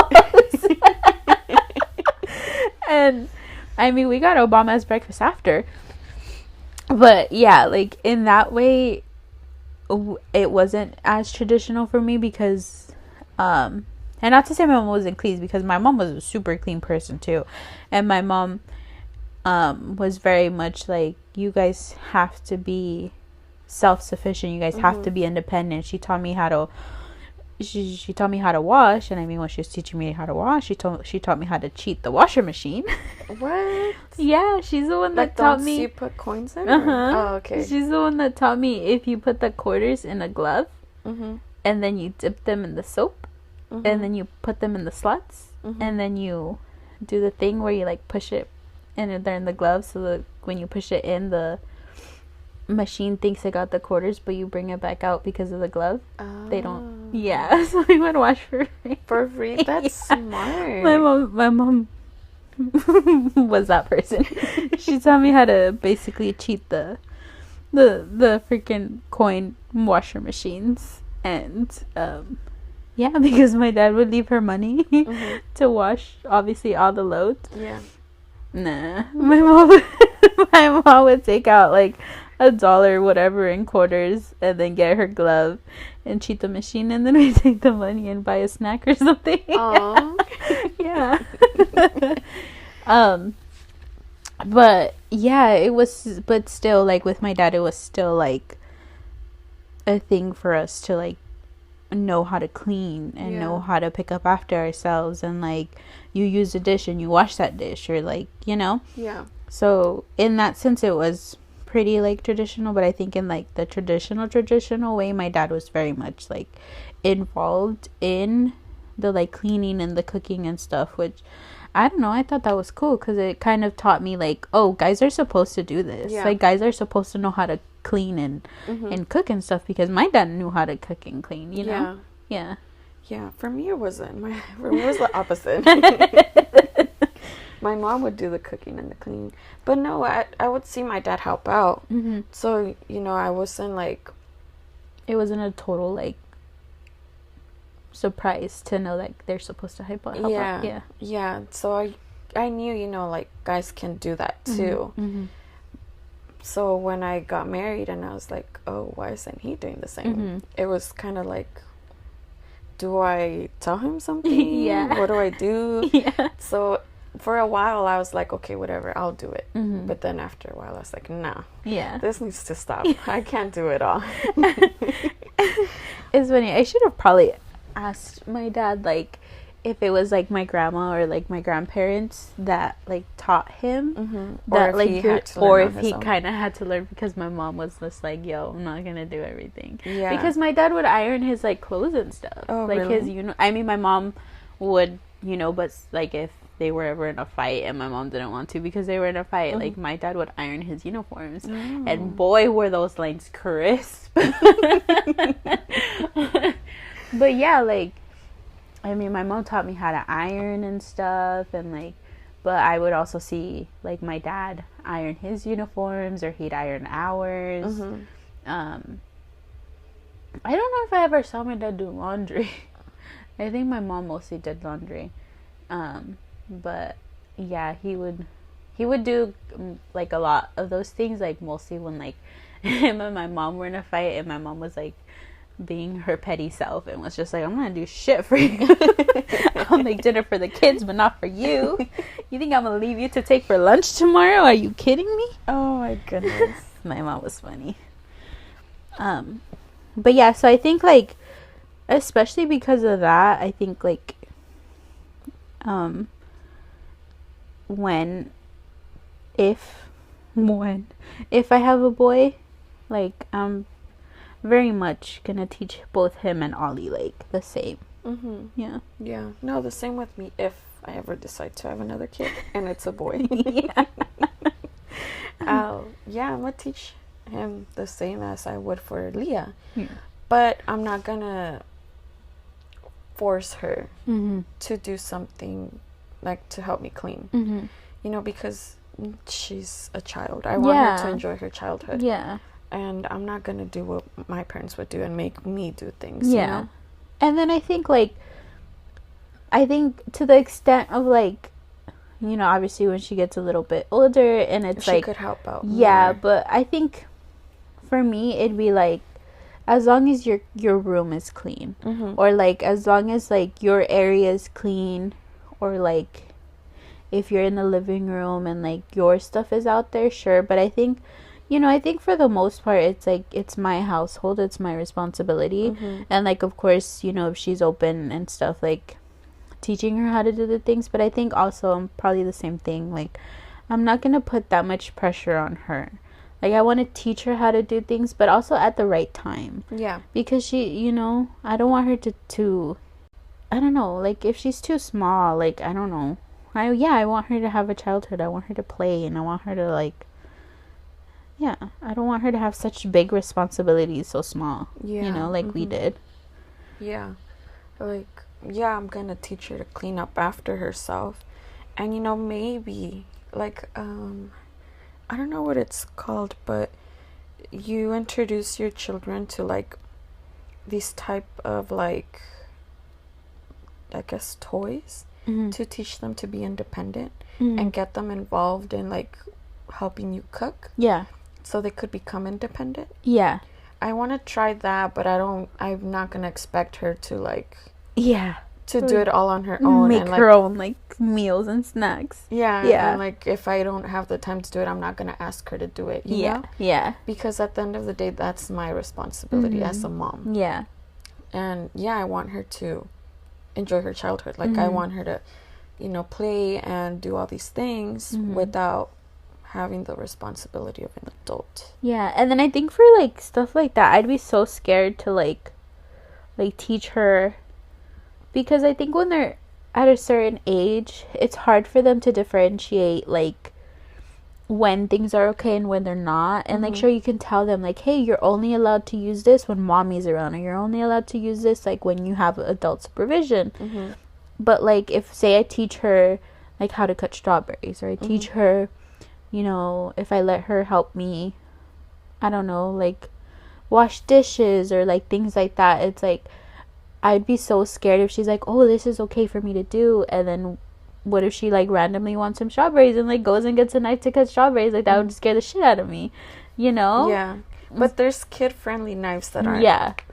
And I mean, we got Obama's breakfast after. But yeah, like in that way it wasn't as traditional for me because and not to say my mom wasn't clean, because my mom was a super clean person too, and my mom was very much like, you guys have to be self-sufficient, you guys have to be independent. She taught me how to she taught me how to wash, and I mean when she was teaching me how to wash, she taught me how to cheat the washer machine. What? Yeah, she's the one that taught me. You put coins in? Oh, okay. She's the one that taught me if you put the quarters in a glove and then you dip them in the soap and then you put them in the slots and then you do the thing where you like push it and they're in the glove, so that when you push it in, the machine thinks it got the quarters, but you bring it back out because of the glove. They don't. Yeah, so we would wash for free. For free? That's smart. My mom was that person. She taught me how to basically cheat the freaking coin washer machines. And yeah, because my dad would leave her money to wash obviously all the loads. Yeah. Nah. My mom would take out like $1 whatever in quarters and then get her glove and cheat the machine, and then we take the money and buy a snack or something. Yeah. But yeah, it was, but still, like with my dad, it was still like a thing for us to like know how to clean and know how to pick up after ourselves, and like you use a dish and you wash that dish, or like, you know. Yeah. So in that sense it was pretty like traditional, but I think in like the traditional way, my dad was very much like involved in the like cleaning and the cooking and stuff, which I don't know, I thought that was cool because it kind of taught me like, oh, guys are supposed to do this. Like guys are supposed to know how to clean and cook and stuff, because my dad knew how to cook and clean, you know. Yeah For me it wasn't. For me it was the opposite. My mom would do the cooking and the cleaning, but no, I would see my dad help out. So, you know, I wasn't like, it wasn't a total like surprise to know that they're supposed to help out. Yeah. So I knew, you know, like guys can do that too. So when I got married and I was like, oh, why isn't he doing the same? It was kind of like, do I tell him something? What do I do? So for a while I was like, okay, whatever, I'll do it. But then after a while I was like, nah, this needs to stop. I can't do it all. It's funny, I should have probably asked my dad like if it was like my grandma or like my grandparents that like taught him that, like, or if he kind of had to learn, because my mom was just like, yo, I'm not gonna do everything. Because my dad would iron his like clothes and stuff. Like really? His, you know, I mean, my mom would, you know, but like if they were ever in a fight and my mom didn't want to because they were in a fight, like my dad would iron his uniforms, and boy were those lines crisp. But yeah, like, I mean, my mom taught me how to iron and stuff, and like, but I would also see like my dad iron his uniforms, or he'd iron ours. I don't know if I ever saw my dad do laundry. I think my mom mostly did laundry. But yeah, he would do like a lot of those things, like mostly when like him and my mom were in a fight and my mom was like being her petty self and was just like, I'm gonna do shit for you. I'll make dinner for the kids but not for you. You think I'm gonna leave you to take for lunch tomorrow? Are you kidding me? Oh my goodness. My mom was funny. But yeah, so I think like, especially because of that, I think like if I have a boy, like I'm very much gonna teach both him and Ollie like the same. Yeah No, the same with me if I ever decide to have another kid and it's a boy. I'm gonna teach him the same as I would for Leah. But I'm not gonna force her to do something like to help me clean. You know, because she's a child. I want her to enjoy her childhood. And I'm not gonna do what my parents would do and make me do things. You know? And then I think to the extent of like, you know, obviously when she gets a little bit older and it's she like, could help out more. More. But I think for me it'd be like, as long as your room is clean, or like as long as like your area is clean, or like if you're in the living room and like your stuff is out there, sure. But I think, you know, I think for the most part it's like, it's my household, it's my responsibility. And like, of course, you know, if she's open and stuff, like teaching her how to do the things. But I think also I'm probably the same thing, like I'm not gonna put that much pressure on her. Like I want to teach her how to do things, but also at the right time. Because she, you know, I don't want her to I don't know, like if she's too small, like I don't know, I want her to have a childhood. I want her to play, and I want her to like, I don't want her to have such big responsibilities so small. You know, like we did. Like, I'm gonna teach her to clean up after herself. And you know, maybe like I don't know what it's called, but you introduce your children to like these type of like, I guess, toys to teach them to be independent and get them involved in like helping you cook. So they could become independent. I want to try that, but I'm not going to expect her to like to do it all on her own, make and her own like meals and snacks. And like if I don't have the time to do it, I'm not going to ask her to do it, you know? Because at the end of the day, that's my responsibility as a mom. And yeah, I want her to enjoy her childhood. Like, I want her to, you know, play and do all these things without having the responsibility of an adult. Yeah, and then I think for, like, stuff like that, I'd be so scared to, like teach her, because I think when they're at a certain age, it's hard for them to differentiate, like, when things are okay and when they're not. And like, sure, you can tell them, like, hey, you're only allowed to use this when mommy's around, or you're only allowed to use this, like, when you have adult supervision. But like, if, say, I teach her, like, how to cut strawberries, or I teach her, you know, if I let her help me, I don't know, like, wash dishes, or like things like that, it's like, I'd be so scared if she's like, oh, this is okay for me to do, and then what if she, like, randomly wants some strawberries and, like, goes and gets a knife to cut strawberries? Like, that would scare the shit out of me, you know? Yeah. But there's kid-friendly knives that aren't,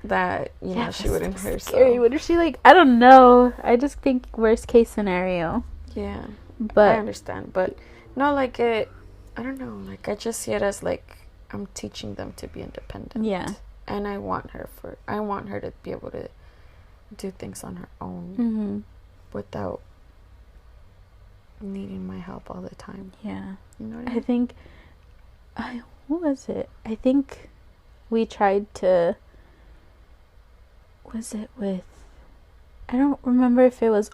that, you know, she wouldn't hurt. Scary. So. What if she, like, I don't know. I just think worst case scenario. Yeah. But I understand. But, no, like, I don't know. Like, I just see it as, like, I'm teaching them to be independent. Yeah. And I want her to be able to do things on her own without needing my help all the time. Yeah. You know what I mean? I think, what was it? I think we tried to, was it with, I don't remember if it was,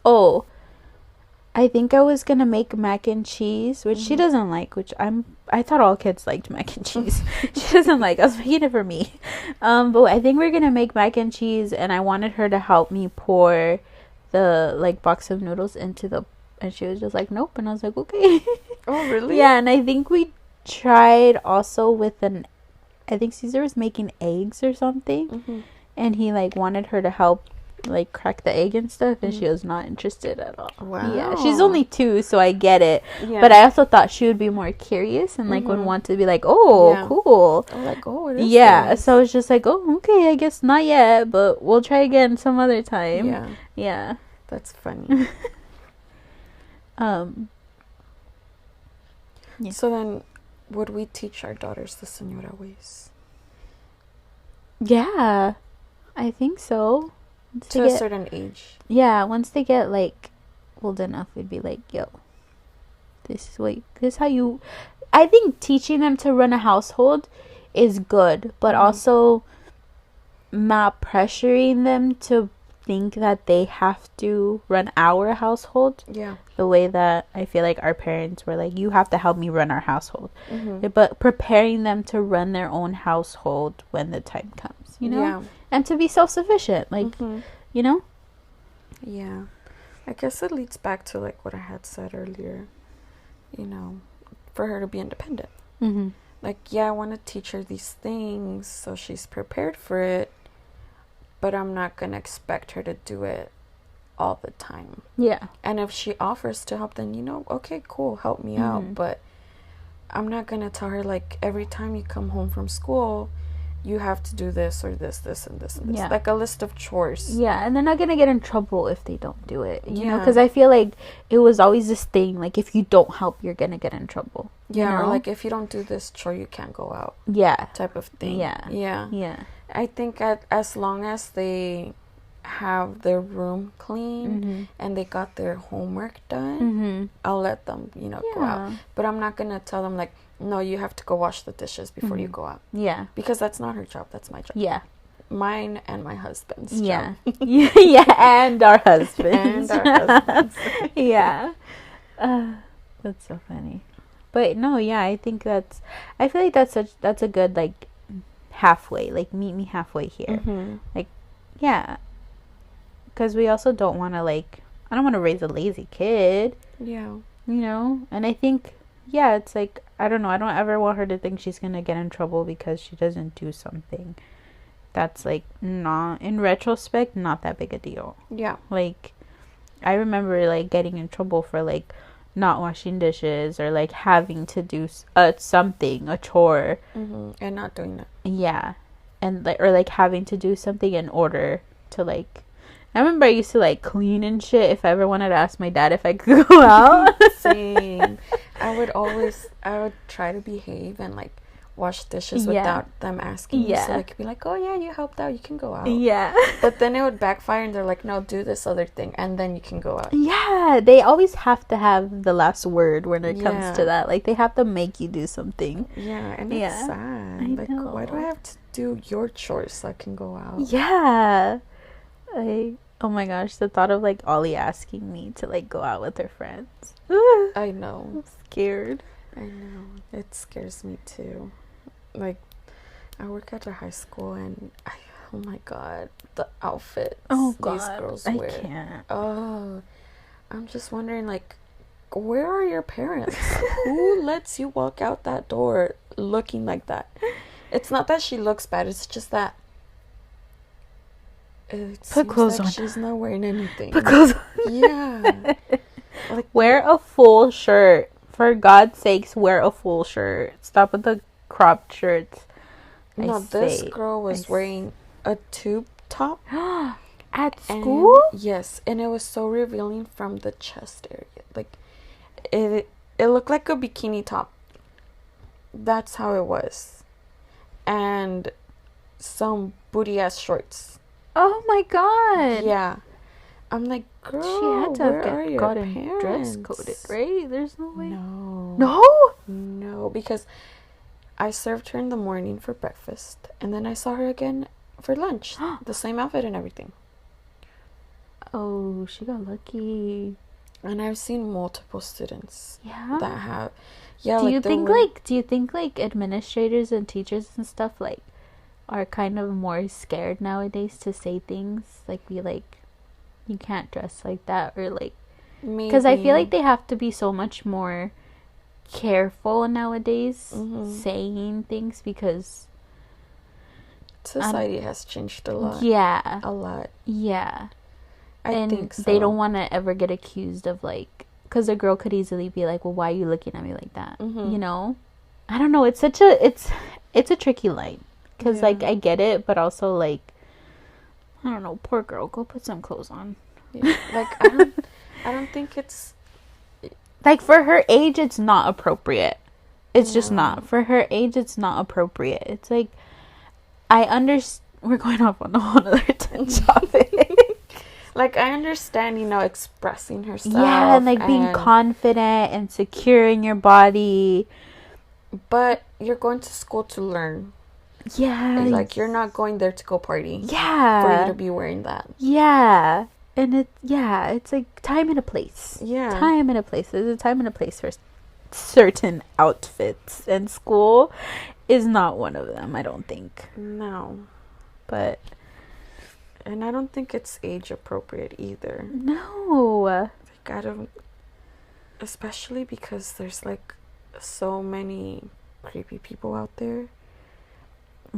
I think I was gonna make mac and cheese, which she doesn't like, which I thought all kids liked mac and cheese. She doesn't like, I was making it for me. But I think we're gonna make mac and cheese, and I wanted her to help me pour the, like, box of noodles into the, and she was just like, nope. And I was like, okay. Oh, really? Yeah, and I think we tried also with I think Caesar was making eggs or something, and he, like, wanted her to help, like, crack the egg and stuff, and she was not interested at all. Wow. Yeah, she's only 2, so I get it. Yeah. But I also thought she would be more curious and, like, would want to be like, cool. I'm like, what is this? So it's just like, okay, I guess not yet, but we'll try again some other time. Yeah. That's funny. Yeah. So then, would we teach our daughters the Senora ways? Yeah, I think so. To a certain age. Yeah, once they get, like, old enough, we'd be like, yo, this is how you, I think teaching them to run a household is good, but also not pressuring them to think that they have to run our household. Yeah. The way that I feel like our parents were like, you have to help me run our household. But preparing them to run their own household when the time comes, you know? Yeah. And to be self-sufficient, like, you know? Yeah. I guess it leads back to, like, what I had said earlier, you know, for her to be independent. Like, yeah, I want to teach her these things so she's prepared for it, but I'm not going to expect her to do it all the time. Yeah. And if she offers to help, then, you know, okay, cool, help me out. But I'm not going to tell her, like, every time you come home from school, you have to do this or this, this, and this, and this. Yeah. Like a list of chores. Yeah, and they're not going to get in trouble if they don't do it, you know? Because I feel like it was always this thing, like, if you don't help, you're going to get in trouble. Yeah, you know? Or, like, if you don't do this chore, you can't go out. Yeah. Type of thing. Yeah. I think as long as they have their room clean and they got their homework done, I'll let them, you know, go out. But I'm not going to tell them, like, no, you have to go wash the dishes before you go out. Yeah. Because that's not her job. That's my job. Yeah. Mine and my husband's job. Yeah, and our husbands. Yeah. That's so funny. But no, yeah, I think I feel like that's a good, like, halfway, like, meet me halfway here. Like, yeah. Because we also don't want to, like, I don't want to raise a lazy kid. Yeah. You know? And I think, yeah, it's like, I don't know, I don't ever want her to think she's going to get in trouble because she doesn't do something that's, like, not, in retrospect, not that big a deal. Yeah. Like, I remember, like, getting in trouble for, like, not washing dishes or, like, having to do something, a chore. And not doing it. Yeah. And, like, or, like, having to do something in order to, like, I remember I used to, like, clean and shit if I ever wanted to ask my dad if I could go out. Same. I would try to behave and, like, wash dishes Yeah. without them asking you. Yeah. So they could be like, oh yeah, you helped out, you can go out. Yeah. But then it would backfire and they're like, no, do this other thing and then you can go out. Yeah, they always have to have the last word when it comes Yeah. to that. Like, they have to make you do something. Yeah, and Yeah. it's sad. I Like, know. why do I have to do your chores so I can go out? Yeah. Oh my gosh, the thought of, like, Ollie asking me to, like, go out with her friends. I know. I'm scared. I know. It scares me too. Like, I work at a high school and oh my god, the outfits these girls wear. I can't. Oh, I'm just wondering, like, where are your parents? Who lets you walk out that door looking like that? It's not that she looks bad, it's just that it Put seems clothes like on. she's not wearing anything. Put clothes on. Yeah. Like, Wear a full shirt. For God's sakes, wear a full shirt. Stop with the cropped shirts. no, this girl was wearing a tube top. At school? Yes, and it was so revealing from the chest area. Like, it looked like a bikini top. That's how it was. And some booty ass shorts. Oh my god. Yeah. I'm like, girl, She had to where have are your gotten parents? dress coded, right? There's no way. No. No? No, because I served her in the morning for breakfast, and then I saw her again for lunch. The same outfit and everything. Oh, she got lucky. And I've seen multiple students Yeah. that have. Yeah. Do like you there think were- like administrators and teachers and stuff like are kind of more scared nowadays to say things like be like you can't dress like that, or like, because I feel like they have to be so much more careful nowadays saying things because society has changed a lot. yeah, A lot. yeah, I think so. they don't want to ever get accused of like, because a girl could easily be like, well, why are you looking at me like that? You know, I don't know. It's such a it's a tricky line because like I get it, but also like, I don't know, poor girl, go put some clothes on. Yeah. Like, I don't think it's like for her age it's not appropriate. It's just No. not. For her age it's not appropriate. It's like, I understand we're going off on a whole other topic. like, I understand, you know, expressing herself. Yeah, and like being confident and secure in your body. But you're going to school to learn. Yeah. Like, you're not going there to go party. Yeah. For you to be wearing that. Yeah. And it's like time and a place. Yeah. Time and a place. There's a time and a place for certain outfits. And school is not one of them, I don't think. No. But. And I don't think it's age appropriate either. No. Like, I don't. Especially because there's, like, so many creepy people out there.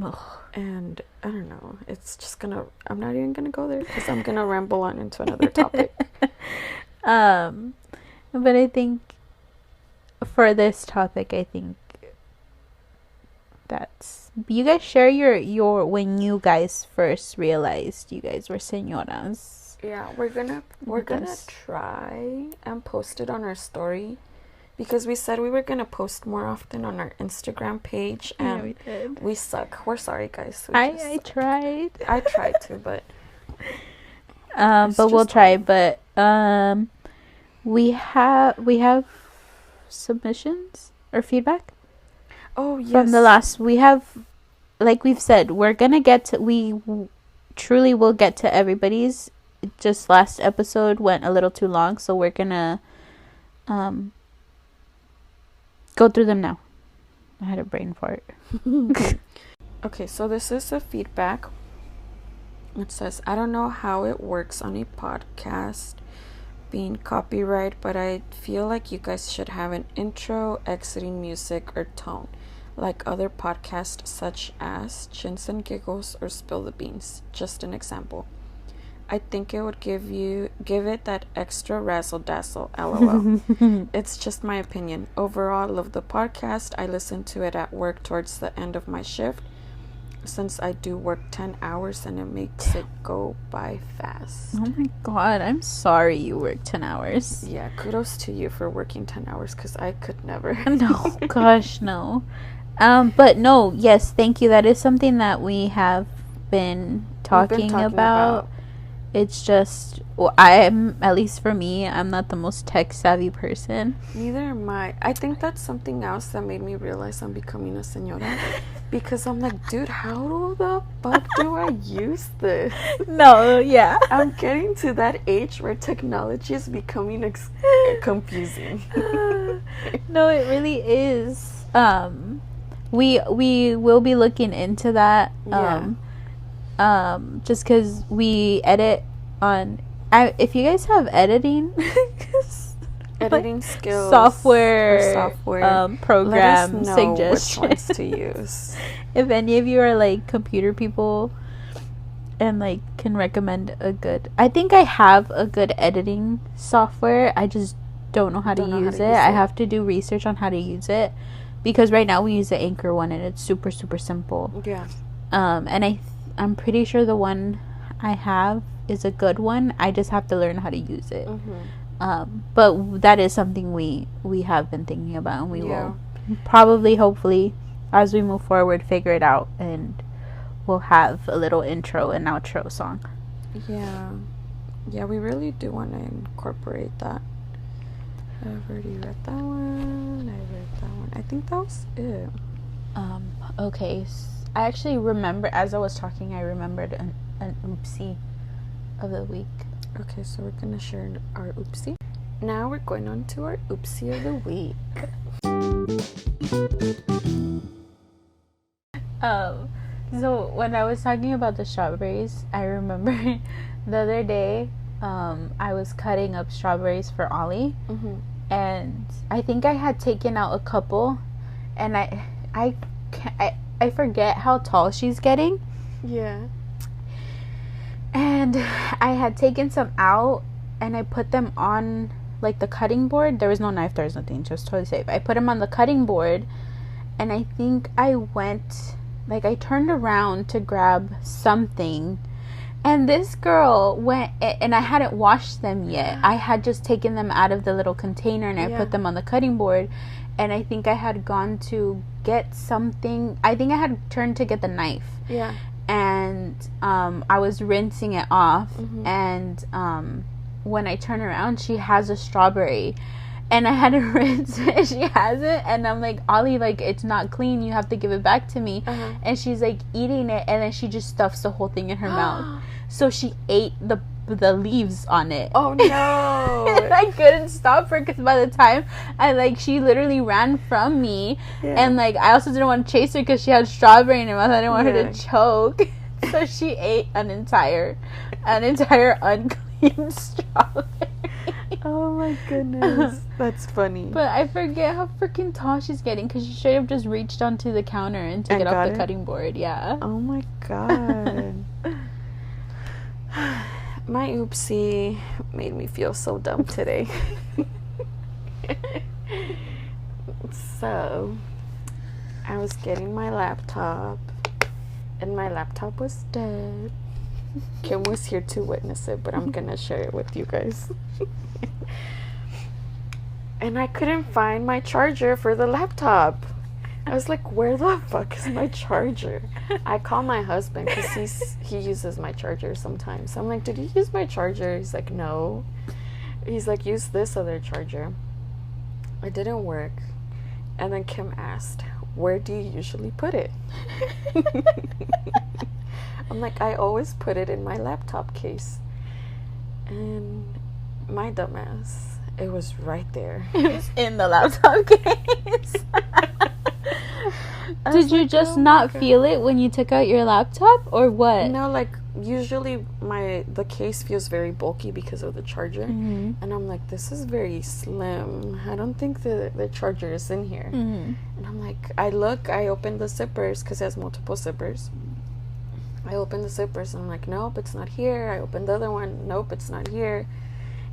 Ugh. And I don't know. It's just I'm not even gonna go there because I'm gonna ramble on into another topic. But I think for this topic, I think that's, you guys share your when you guys first realized you guys were senoras. Yeah, we're gonna try and post it on our story, because we said we were gonna post more often on our Instagram page, and Yeah, we did. we suck. We're sorry, guys. I tried. I tried to, but but we'll try. But we have submissions or feedback. Oh, yes. From the last, we have, like we've said, we're gonna get to, truly will get to everybody's. Just last episode went a little too long, so we're gonna go through them now. I had a brain fart. Okay, so this is a feedback. It says, I don't know how it works on a podcast being copyright, but I feel like you guys should have an intro, exiting music, or tone, like other podcasts such as Chins and Giggles or Spill the Beans. Just an example. I think it would give it that extra razzle dazzle. LOL. It's just my opinion. Overall, love the podcast. I listen to it at work towards the end of my shift, since I do work 10 hours and it makes it go by fast. Oh my god, I'm sorry you work 10 hours. Yeah, kudos to you for working 10 hours, because I could never. No, gosh, no. But no, yes, thank you. That is something that we have been talking about. It's just, well, I'm, at least for me, I'm not the most tech savvy person. Neither am I. I think that's something else that made me realize I'm becoming a senora. Because I'm like, dude, how the fuck do I use this? No, yeah. I'm getting to that age where technology is becoming confusing. No, it really is. We will be looking into that. Just because we edit on. If you guys have editing skills, software program suggestions, which ones to use. If any of you are like computer people and like can recommend a good, I think I have a good editing software. I just don't know how to use it. I have to do research on how to use it, because right now we use the Anchor one and it's super simple. Yeah. And I'm pretty sure the one I have is a good one. I just have to learn how to use it. But that is something we have been thinking about, and we will probably, hopefully, as we move forward, figure it out, and we'll have a little intro and outro song. Yeah, we really do want to incorporate that. I've already read that one. I think that was it. Okay, I actually remember, as I was talking, I remembered an oopsie of the week. Okay, so we're gonna share our oopsie. Now we're going on to our oopsie of the week. So when I was talking about the strawberries, I remember the other day, I was cutting up strawberries for Ollie, and I think I had taken out a couple, and I forget how tall she's getting. Yeah. And I had taken some out, and I put them on like the cutting board. There was no knife, there was nothing, just totally safe. I put them on the cutting board, and I think I turned around to grab something, and this girl went, and I hadn't washed them yet. I had just taken them out of the little container, and I put them on the cutting board, and I think I had gone to get something. I think I had turned to get the knife. Yeah. And I was rinsing it off, and when I turn around, she has a strawberry, and I had to rinse it. She has it, and I'm like, Ollie, like, it's not clean, you have to give it back to me. And she's like eating it, and then she just stuffs the whole thing in her mouth. So she ate the leaves on it. Oh no. And I couldn't stop her, because by the time she literally ran from me. And like, I also didn't want to chase her because she had strawberry in her mouth. I didn't want her to choke. So she ate an entire unclean strawberry. Oh my goodness. That's funny. But I forget how freaking tall she's getting, because she straight up just reached onto the counter and took it off the cutting board. Yeah. Oh my god. My oopsie made me feel so dumb today. So, I was getting my laptop, and my laptop was dead. Kim was here to witness it, but I'm gonna share it with you guys. And I couldn't find my charger for the laptop. I was like, where the fuck is my charger? I call my husband, because he uses my charger sometimes. I'm like, did you use my charger? He's like, no. He's like, use this other charger. It didn't work. And then Kim asked, where do you usually put it? I'm like, I always put it in my laptop case. And my dumbass, it was right there. It was in the laptop case. Did you just not feel it when you took out your laptop, or what? No, like, usually the case feels very bulky because of the charger. And I'm like, this is very slim. I don't think the charger is in here. And I'm like, I open the zippers, because it has multiple zippers. I open the zippers, and I'm like, nope, it's not here. I open the other one, nope, it's not here.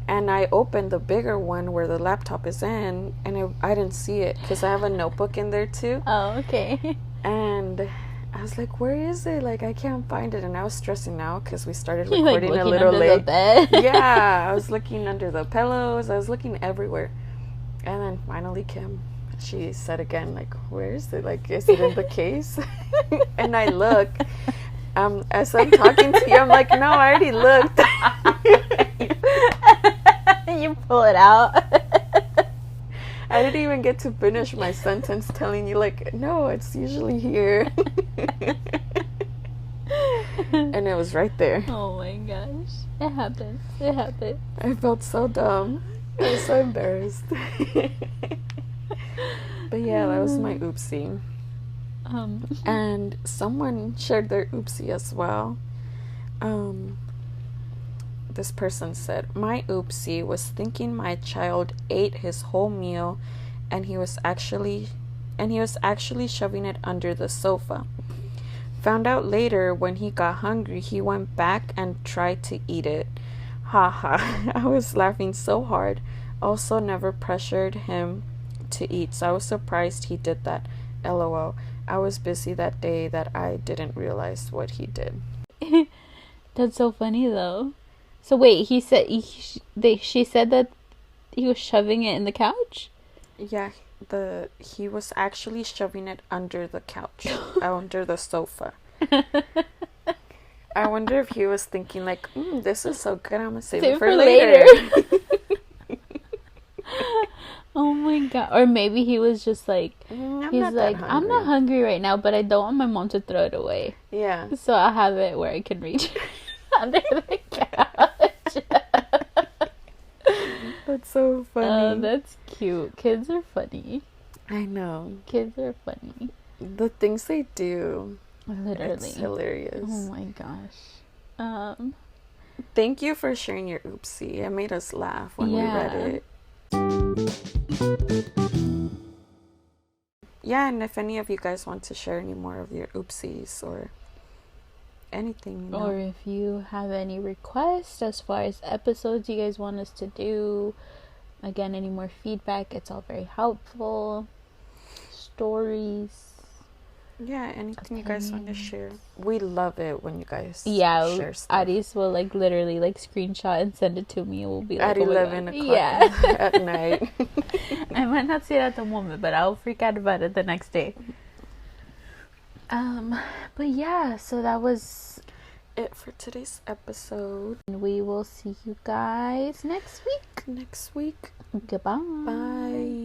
And I opened the bigger one where the laptop is in, and I didn't see it, because I have a notebook in there too. Oh, okay. And I was like, where is it? Like, I can't find it. And I was stressing out, because we started recording a little late. The bed. Yeah, I was looking under the pillows. I was looking everywhere. And then finally Kim she said again, like, where is it? Like, is it in the case? And I look. As I'm talking to you, I'm like, no, I already looked. You pull it out. I didn't even get to finish my sentence telling you, like, no, it's usually here. And it was right there. Oh my gosh. It happens. It happens. I felt so dumb. I was so embarrassed. But yeah, that was my oopsie. And someone shared their oopsie as well. This person said, my oopsie was thinking my child ate his whole meal and he was actually shoving it under the sofa. Found out later when he got hungry, he went back and tried to eat it. Haha. I was laughing so hard. Also never pressured him to eat, so I was surprised he did that. LOL. I was busy that day that I didn't realize what he did. That's so funny though. So wait, she said that he was shoving it in the couch? Yeah, he was actually shoving it under the couch, under the sofa. I wonder if he was thinking like, this is so good, I'm gonna save it for later. Oh my god. Or maybe he was just like, I'm not hungry right now, but I don't want my mom to throw it away. Yeah. So I'll have it where I can reach under the couch. That's so funny. That's cute. Kids are funny. I know. Kids are funny. The things they do. Literally. It's hilarious. Oh my gosh. Thank you for sharing your oopsie. It made us laugh when we read it. Yeah, and if any of you guys want to share any more of your oopsies or anything, you know. Or if you have any requests as far as episodes you guys want us to do, again, any more feedback, it's all very helpful. Stories. Yeah, anything you guys want to share. We love it when you guys share stuff. Aris will literally screenshot and send it to me. It will be at 11 o'clock at night. I might not see it at the moment, but I'll freak out about it the next day. But yeah, so that was it for today's episode. And we will see you guys next week. Next week. Goodbye. Bye.